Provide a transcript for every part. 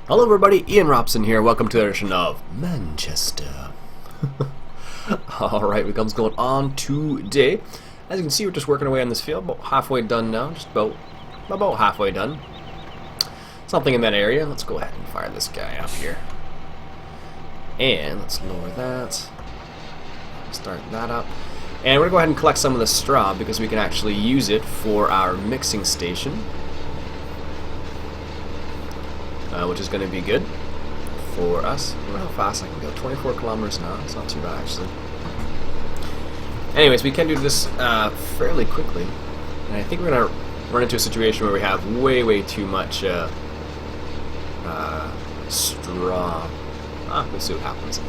Hello everybody, Iain Robson here. Welcome to the edition of Manchester. Alright, what's going on today? As you can see, we're just working away on this field, about halfway done now, just about halfway done. Something in that area. Let's go ahead and fire this guy up here. And let's lower that. Start that up. And we're going to go ahead and collect some of the straw because we can actually use it for our mixing station. Which is going to be good for us. I don't know how fast I can go. 24 kilometers an hour. It's not too bad, actually. Anyways, we can do this fairly quickly. And I think we're going to run into a situation where we have way too much straw. We'll see what happens.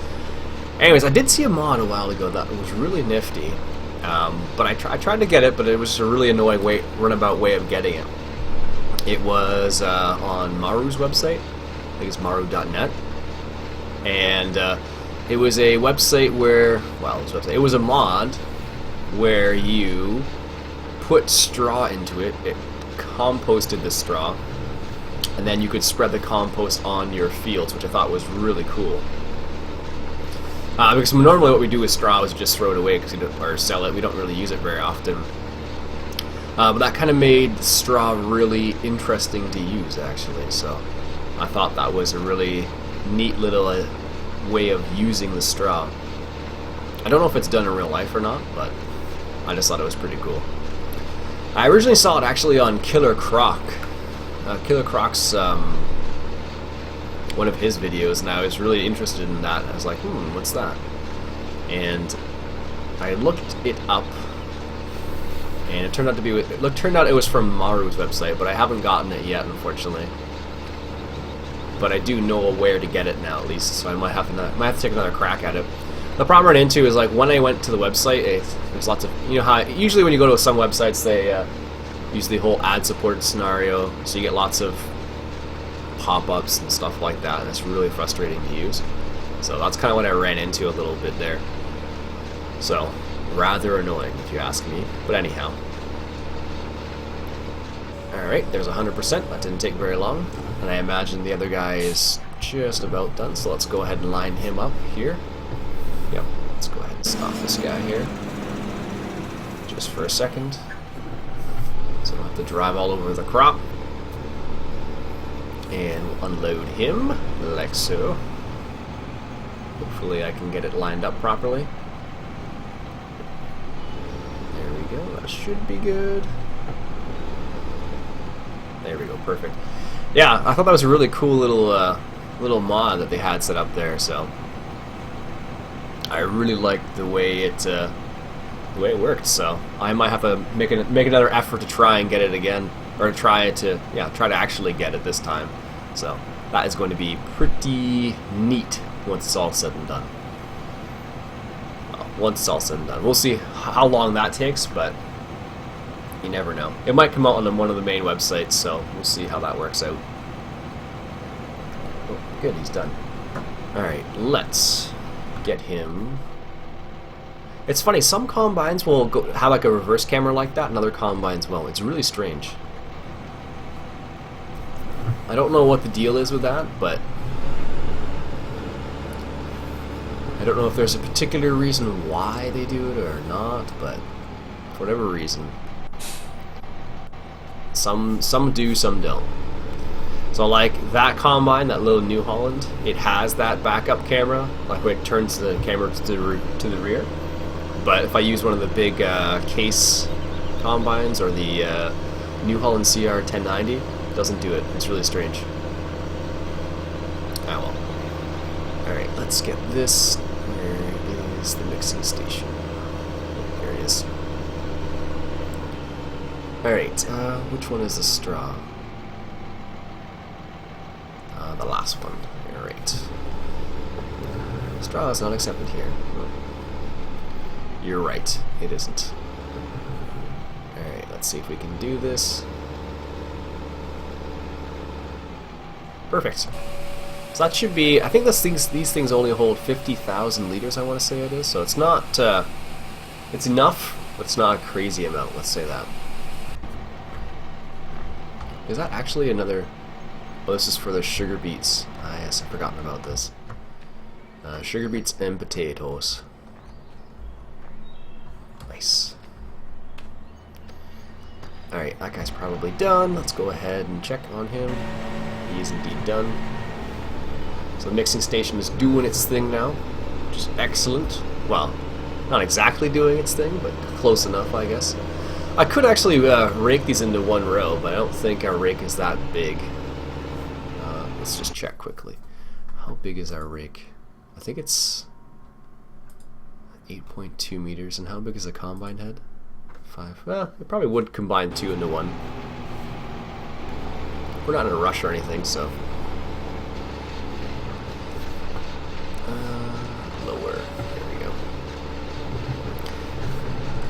Anyways, I did see a mod a while ago that was really nifty. But I tried to get it, but it was a really annoying runabout way of getting it. It was on Maru's website. I think it's maru.net. And it was a website where, it was a mod where you put straw into it. It composted the straw. And then you could spread the compost on your fields, which I thought was really cool. Because normally what we do with straw is just throw it away or sell it. We don't really use it very often. But that kind of made straw really interesting to use, actually, so I thought that was a really neat little way of using the straw. I don't know if it's done in real life or not, but I just thought it was pretty cool. I originally saw it actually on Killer Croc. Killer Croc's one of his videos, and I was really interested in that. I was like, what's that? And I looked it up. And it turned out it was from Maru's website, but I haven't gotten it yet, unfortunately. But I do know where to get it now, at least, so I might have to take another crack at it. The problem I ran into is, like, when I went to the website, there's lots of, you know how usually when you go to some websites they use the whole ad support scenario, so you get lots of pop-ups and stuff like that, and it's really frustrating to use. So that's kind of what I ran into a little bit there. So rather annoying, if you ask me. But anyhow. Alright, there's 100%. That didn't take very long. And I imagine the other guy is just about done. So let's go ahead and line him up here. Yep, let's go ahead and stop this guy here. Just for a second. So I don't have to drive all over the crop. And we'll unload him, like so. Hopefully I can get it lined up properly. That should be good. There we go, perfect. Yeah, I thought that was a really cool little mod that they had set up there. So I really liked the way it worked. So I might have to make another effort to try and get it again, or try to actually get it this time. So that is going to be pretty neat once it's all said and done. Once it's all said and done. We'll see how long that takes, but you never know. It might come out on one of the main websites, so we'll see how that works out. Oh, good, he's done. Alright, let's get him. It's funny, some combines will have like a reverse camera like that, and other combines won't. It's really strange. I don't know what the deal is with that, but I don't know if there's a particular reason why they do it or not, but for whatever reason, some do, some don't. So like that combine, that little New Holland, it has that backup camera, like where it turns the camera to the rear. But if I use one of the big case combines or the New Holland CR 1090, it doesn't do it. It's really strange. Ah well. All right, let's get this. Where is the mixing station? There it is. Alright, which one is the straw? The last one. Alright. Straw is not accepted here. You're right, it isn't. Alright, let's see if we can do this. Perfect. So that should be, I think these things only hold 50,000 liters, I want to say it is. So it's not, it's enough, but it's not a crazy amount, let's say that. Is that actually another Oh, this is for the sugar beets. Ah, yes, I've forgotten about this. Sugar beets and potatoes. Nice. Alright, that guy's probably done. Let's go ahead and check on him. He is indeed done. So the mixing station is doing its thing now, which is excellent. Well, not exactly doing its thing, but close enough, I guess. I could actually rake these into one row, but I don't think our rake is that big. Let's just check quickly. How big is our rake? I think it's 8.2 meters. And how big is a combine head? 5. Well, it probably would combine 2 into 1. We're not in a rush or anything, so. Lower. There we go.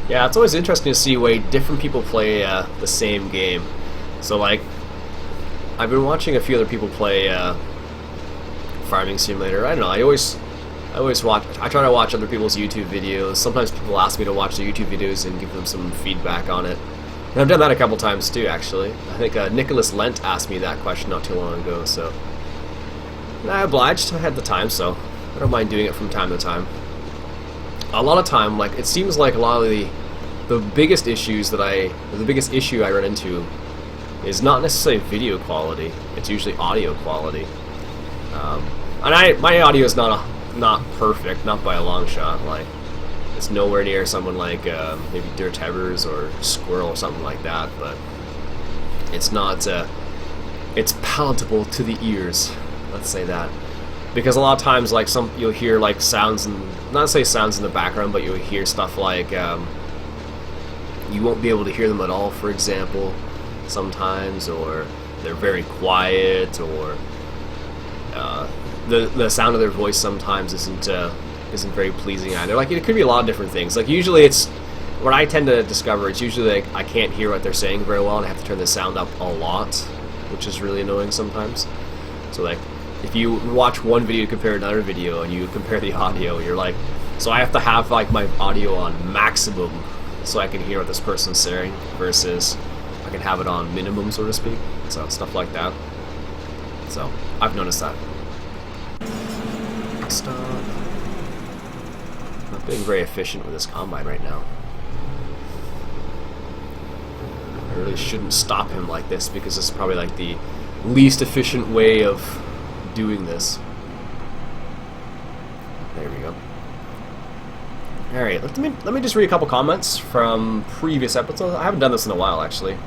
Yeah, it's always interesting to see way different people play the same game. So, like, I've been watching a few other people play Farming Simulator. I don't know. I always watch. I try to watch other people's YouTube videos. Sometimes people ask me to watch their YouTube videos and give them some feedback on it. And I've done that a couple times too, actually. I think Nicholas Lent asked me that question not too long ago, so I obliged. I had the time, so I don't mind doing it from time to time. A lot of time, like, it seems like a lot of the biggest issues that the biggest issue I run into is not necessarily video quality. It's usually audio quality. And my audio is not perfect, not by a long shot. Like, it's nowhere near someone like maybe Dirt Hebbers or Squirrel or something like that. But it's not. It's palatable to the ears. Let's say that, because a lot of times, like, you'll hear like sounds, and not say sounds in the background, but you'll hear stuff like you won't be able to hear them at all. For example, sometimes, or they're very quiet, or the sound of their voice sometimes isn't very pleasing either. Like, it could be a lot of different things. Like, usually it's what I tend to discover. It's usually like I can't hear what they're saying very well, and I have to turn the sound up a lot, which is really annoying sometimes. So, like, if you watch one video compare to another video and you compare the audio, you're like, so I have to have like my audio on maximum so I can hear what this person's saying, versus I can have it on minimum, so to speak. So stuff like that. So I've noticed that. Stop. I'm not being very efficient with this combine right now. I really shouldn't stop him like this, because this is probably like the least efficient way of doing this. There we go. Alright, let me just read a couple comments from previous episodes. I haven't done this in a while, actually.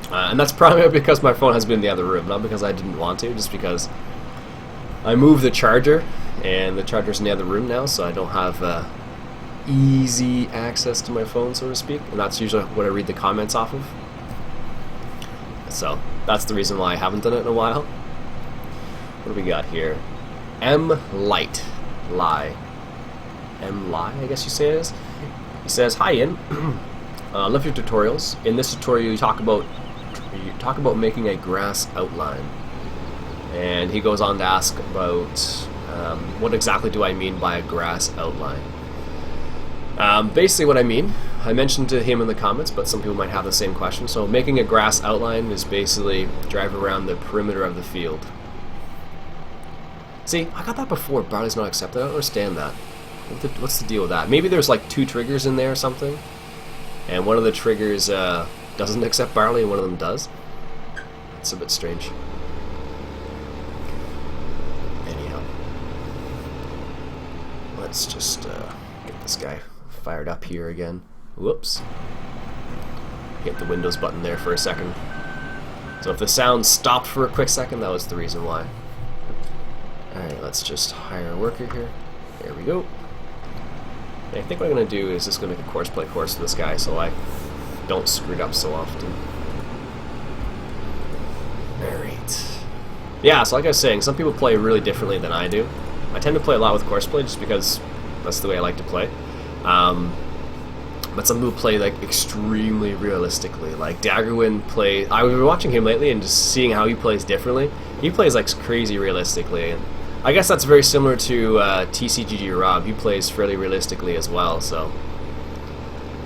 And that's probably because my phone has been in the other room, not because I didn't want to, just because I moved the charger, and the charger's in the other room now, so I don't have easy access to my phone, so to speak, and that's usually what I read the comments off of. So that's the reason why I haven't done it in a while. What do we got here? M Lie, I guess you say it is. He says, "Hi, Iain. Love your tutorials. In this tutorial, you talk about making a grass outline." And he goes on to ask about what exactly do I mean by a grass outline. Basically, what I mean, I mentioned to him in the comments, but some people might have the same question. So, making a grass outline is basically drive around the perimeter of the field. See, I got that before. Barley's not accepted. I don't understand that. What's the deal with that? Maybe there's like 2 triggers in there or something, and one of the triggers doesn't accept barley, and one of them does. It's a bit strange. Anyhow, let's just get this guy fired up here again. Whoops. Hit the Windows button there for a second. So if the sound stopped for a quick second, that was the reason why. Alright, let's just hire a worker here. There we go. And I think what I'm going to do is just going to make a course play course for this guy, so I don't screw it up so often. Alright. Yeah, so like I was saying, some people play really differently than I do. I tend to play a lot with course play just because that's the way I like to play. But some people play like extremely realistically. Like Daggerwin play. I was watching him lately and just seeing how he plays differently. He plays like crazy realistically, and I guess that's very similar to TCGG Rob. He plays fairly realistically as well. So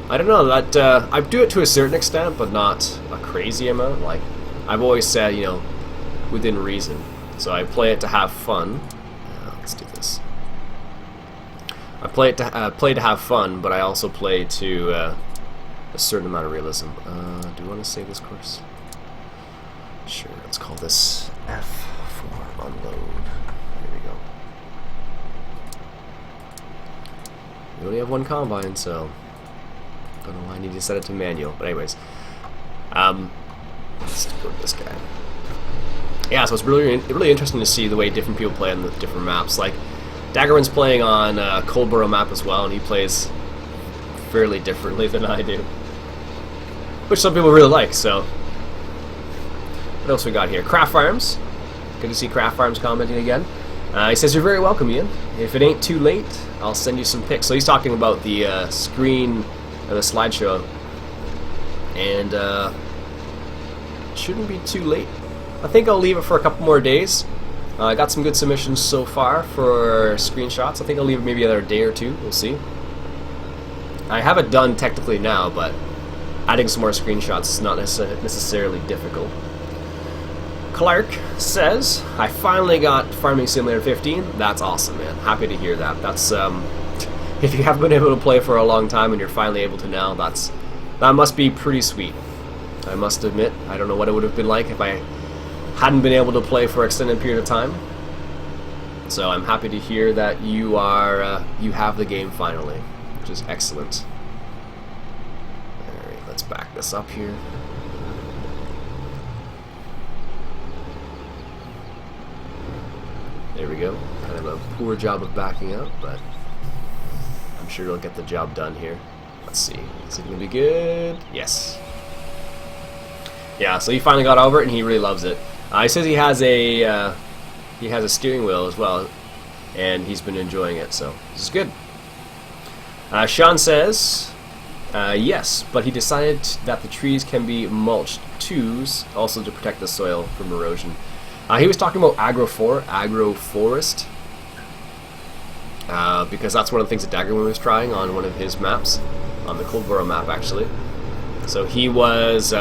I don't know, that I do it to a certain extent, but not a crazy amount. Like I've always said, you know, within reason. So I play it to have fun. Let's do this. I play to have fun, but I also play to a certain amount of realism. Do you want to save this course? Sure. Let's call this F for unload. Here we go. We only have one combine, so don't know why I need to set it to manual. But anyways, let's go to this guy. Yeah, so it's really interesting to see the way different people play on the different maps. Like Daggerman's playing on Coldborough map as well, and he plays fairly differently than I do, which some people really like. So, what else we got here? Craft Farms. Good to see Craft Farms commenting again. He says, "You're very welcome, Ian. If it ain't too late, I'll send you some pics." So he's talking about the screen, the slideshow, and it shouldn't be too late. I think I'll leave it for a couple more days. I got some good submissions so far for screenshots. I think I'll leave it maybe another day or two. We'll see. I have it done technically now, but adding some more screenshots is not necessarily difficult. Clark says, "I finally got Farming Simulator 15. That's awesome, man. Happy to hear that. That's if you haven't been able to play for a long time and you're finally able to now, that must be pretty sweet. I must admit, I don't know what it would have been like if I hadn't been able to play for an extended period of time. So I'm happy to hear that you have the game finally, which is excellent." Alright, let's back this up here. There we go. Kind of a poor job of backing up, but I'm sure it'll get the job done here. Let's see. Is it going to be good? Yes. Yeah, so he finally got over it and he really loves it. He says he has a steering wheel as well, and he's been enjoying it, so this is good. Sean says, yes, but he decided that the trees can be mulched too, also to protect the soil from erosion. He was talking about agroforest, because that's one of the things that Daggerman was trying on one of his maps, on the Coldborough map actually. So he was,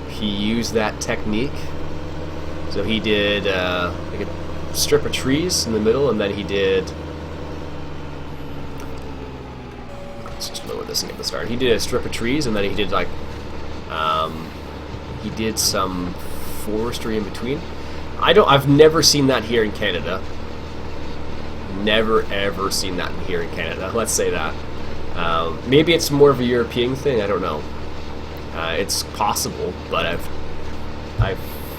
he used that technique. So he did like a strip of trees in the middle, and then he did. Let's just lower this and get the start. He did a strip of trees, and then he did like he did some forestry in between. I've never seen that here in Canada. Never ever seen that here in Canada. Let's say that. Maybe it's more of a European thing. I don't know. It's possible, but I've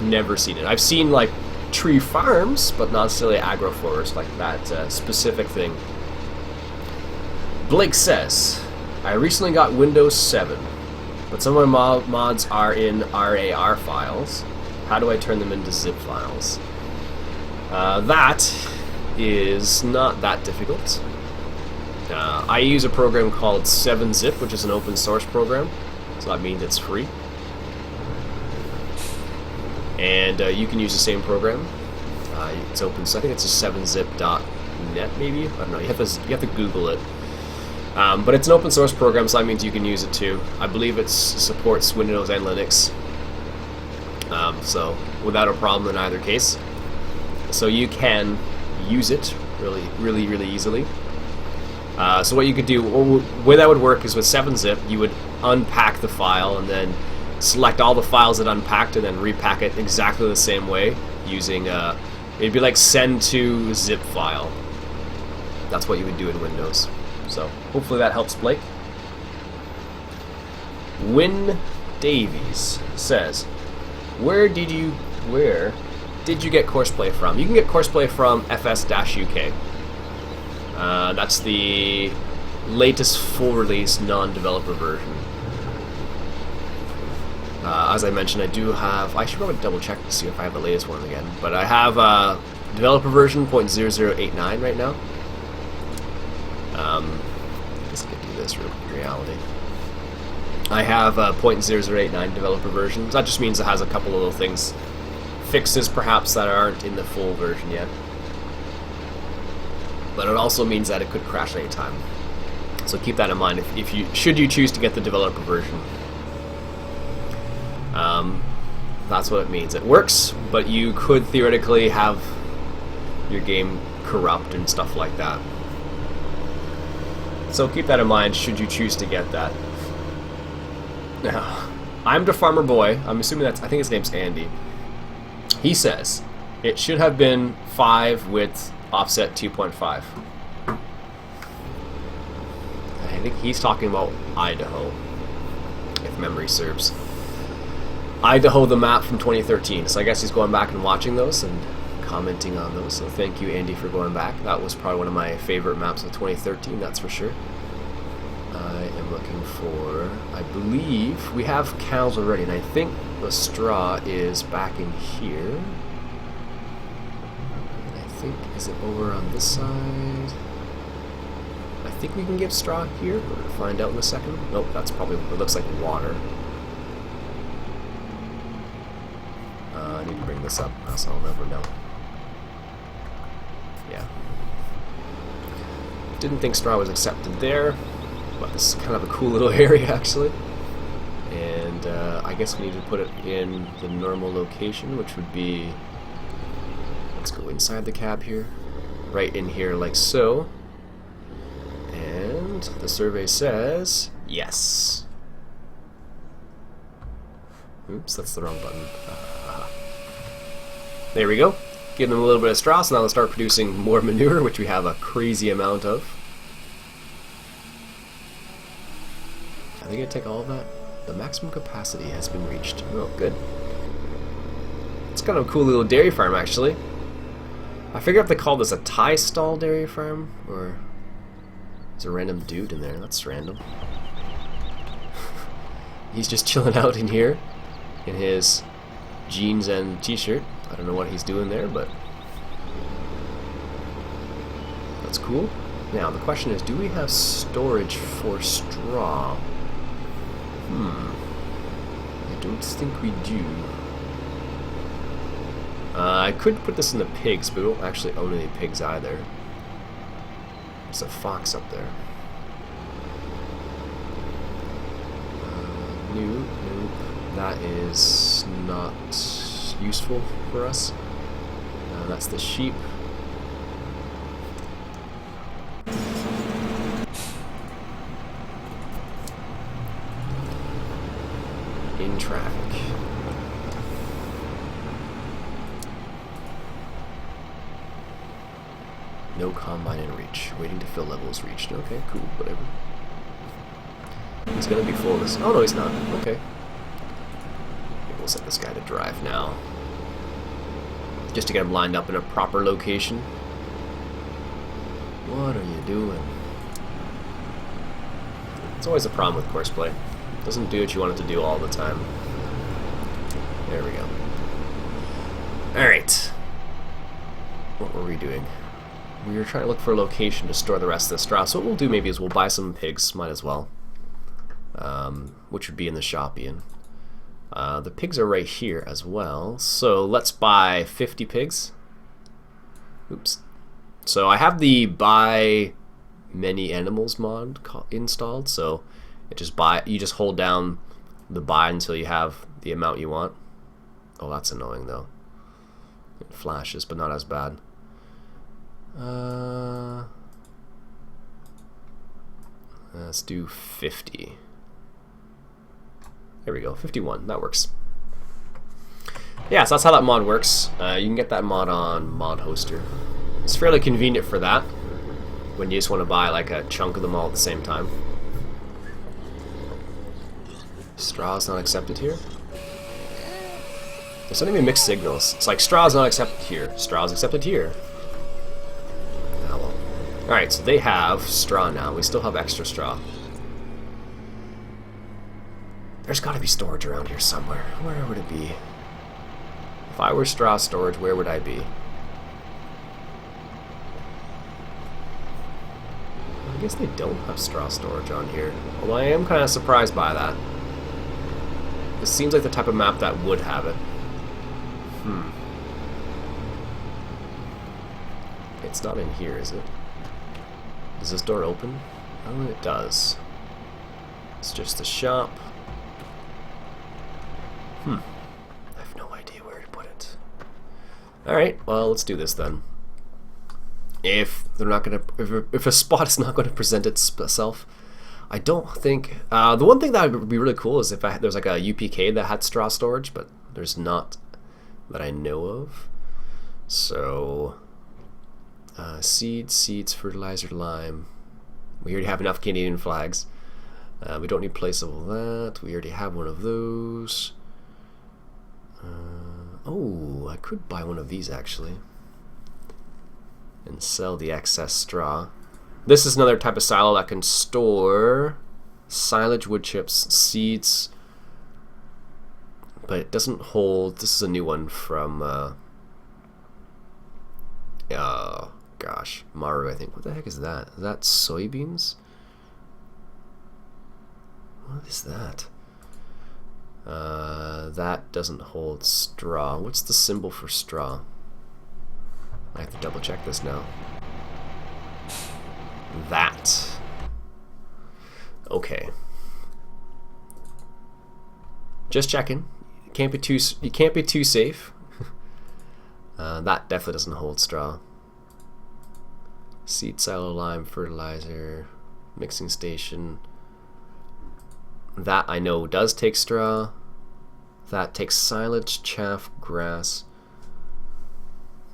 never seen it. I've seen like tree farms, but not necessarily agroforest, like that specific thing. Blake says, "I recently got Windows 7, but some of my mods are in RAR files. How do I turn them into zip files?" That is not that difficult. I use a program called 7-Zip, which is an open source program, so that means it's free. And you can use the same program. It's open, so I think it's just 7zip.net maybe. I don't know. You have to Google it. But it's an open source program, so that means you can use it too. I believe it supports Windows and Linux, so without a problem in either case. So you can use it really easily. So what you could do, or the way that would work is with 7-Zip, you would unpack the file and then select all the files that unpacked and then repack it exactly the same way using it'd be like send to zip file. That's what you would do in Windows. So hopefully that helps Blake. Win Davies says, where did you get Courseplay from? You can get Courseplay from FS-UK. That's the latest full release non-developer version. As I mentioned, I do have. I should probably double check to see if I have the latest one again. But I have developer version 0.0089 right now. I guess I could do this in reality. I have 0.0089 developer version. So that just means it has a couple of little things, fixes perhaps that aren't in the full version yet. But it also means that it could crash any time. So keep that in mind should you choose to get the developer version. That's what it means. It works, but you could theoretically have your game corrupt and stuff like that. So keep that in mind should you choose to get that. Now, I'm the farmer boy. I'm assuming I think his name's Andy. He says it should have been 5 with offset 2.5. I think he's talking about Idaho, if memory serves. Idaho, the map from 2013. So I guess he's going back and watching those and commenting on those. So thank you, Andy, for going back. That was probably one of my favorite maps of 2013, that's for sure. I am looking for... I believe we have cows already, and I think the straw is back in here. And I think, is it over on this side? I think we can give straw here. We're going to find out in a second. Nope, that's probably... it looks like water. I need to bring this up, else I'll never know. Yeah. Didn't think straw was accepted there, but this is kind of a cool little area actually. And I guess we need to put it in the normal location, which would be... let's go inside the cab here. Right in here like so. And the survey says yes. Oops, that's the wrong button. There we go. Give them a little bit of straw, so now they'll start producing more manure, which we have a crazy amount of. Are they going to take all of that? The maximum capacity has been reached. Oh, good. It's kind of a cool little dairy farm, actually. I figure if they call this a tie stall dairy farm, or there's a random dude in there. That's random. He's just chilling out in here in his jeans and t-shirt. I don't know what he's doing there, but that's cool. Now, the question is, do we have storage for straw? I don't think we do. I could put this in the pigs, but we don't actually own any pigs either. There's a fox up there. Nope. That is not useful for us. That's the sheep. In traffic. No combine in reach. Waiting to fill levels reached. Okay, cool, whatever. He's gonna be full of this. Oh no, he's not. Okay. We'll set this guy to drive now. Just to get him lined up in a proper location. What are you doing? It's always a problem with courseplay. It doesn't do what you want it to do all the time. There we go. Alright. What were we doing? We were trying to look for a location to store the rest of the straw. So what we'll do maybe is we'll buy some pigs, might as well. Which would be in the shop, Iain. The pigs are right here as well. So let's buy 50 pigs. Oops. So I have the buy many animals mod installed. So it you just hold down the buy until you have the amount you want. Oh, that's annoying though. It flashes, but not as bad. Let's do 50. There we go, 51. That works. Yeah, so that's how that mod works. You can get that mod on Mod Hoster. It's fairly convenient for that, when you just want to buy like a chunk of them all at the same time. Straw's not accepted here. There's not even mixed signals. It's like straw's not accepted here. Straw's accepted here. Oh well. Alright, so they have straw now. We still have extra straw. There's got to be storage around here somewhere. Where would it be? If I were straw storage, where would I be? I guess they don't have straw storage on here. Although I am kind of surprised by that. This seems like the type of map that would have it. It's not in here, is it? Does this door open? Oh, it does. It's just the shop. I have Alright, well, let's do this then. If they're not gonna, if a spot is not going to present itself, I don't think. The one thing that would be really cool is if there's like a UPK that had straw storage, but there's not that I know of. So, seeds, fertilizer, lime. We already have enough Canadian flags. We don't need placeable that. We already have one of those. Oh, I could buy one of these actually and sell the excess straw. This is another type of silo that can store silage, wood chips, seeds, but it doesn't hold. This is a new one from gosh, Maru, I think. What the heck is that? Is that soybeans? What is that? That doesn't hold straw. What's the symbol for straw? I have to double check this now. That. Okay. Just checking. You can't be too safe. That definitely doesn't hold straw. Seed, silo, lime, fertilizer, mixing station. That I know does take straw. That takes silage, chaff, grass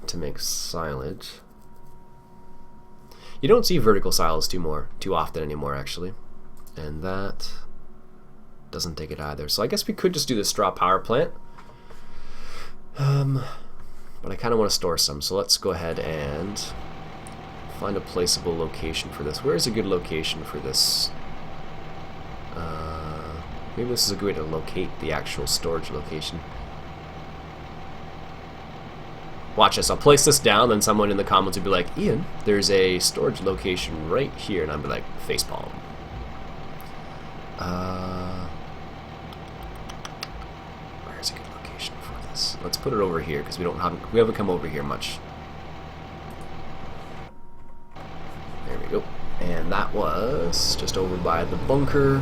to make silage. You don't see vertical silos too often anymore, actually. And that doesn't take it either. So I guess we could just do the straw power plant. But I kind of want to store some, so let's go ahead and find a placeable location for this. Where is a good location for this? Maybe this is a good way to locate the actual storage location. Watch this, I'll place this down, then someone in the comments will be like, Ian, there's a storage location right here, and I'll be like, facepalm. Where's a good location for this? Let's put it over here, because we haven't come over here much. There we go. And that was just over by the bunker,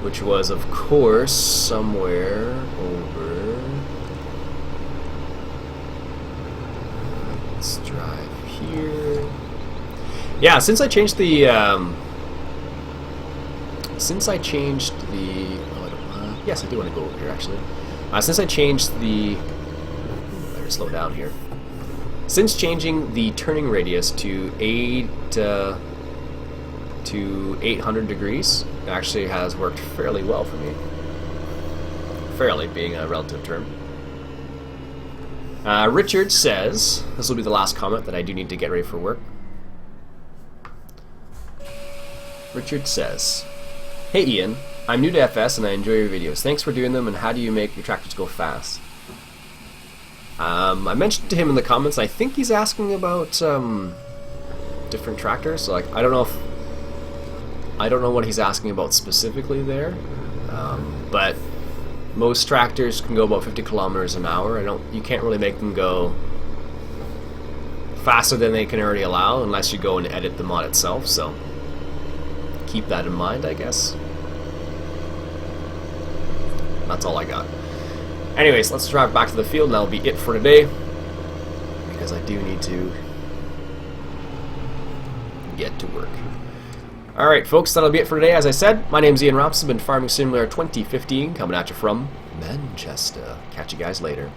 which was, of course, somewhere over. Let's drive here. Yeah, since I changed the yes, I do want to go over here actually. Since I changed the, better slow down here. Since changing the turning radius to 800 degrees, it actually has worked fairly well for me. Fairly being a relative term. Richard says, this will be the last comment that I do need to get ready for work. Richard says, hey Ian, I'm new to FS and I enjoy your videos. Thanks for doing them, and how do you make your tractors go fast? I mentioned to him in the comments, I think he's asking about different tractors, so like I don't know what he's asking about specifically there, but most tractors can go about 50 kilometers an hour. You can't really make them go faster than they can already allow unless you go and edit the mod itself, so keep that in mind, I guess. That's all I got. Anyways, let's drive back to the field and that'll be it for today, because I do need to get to work. Alright folks, that'll be it for today. As I said, my name's Iain Robson, been Farming Simulator 2015, coming at you from Manchester. Catch you guys later.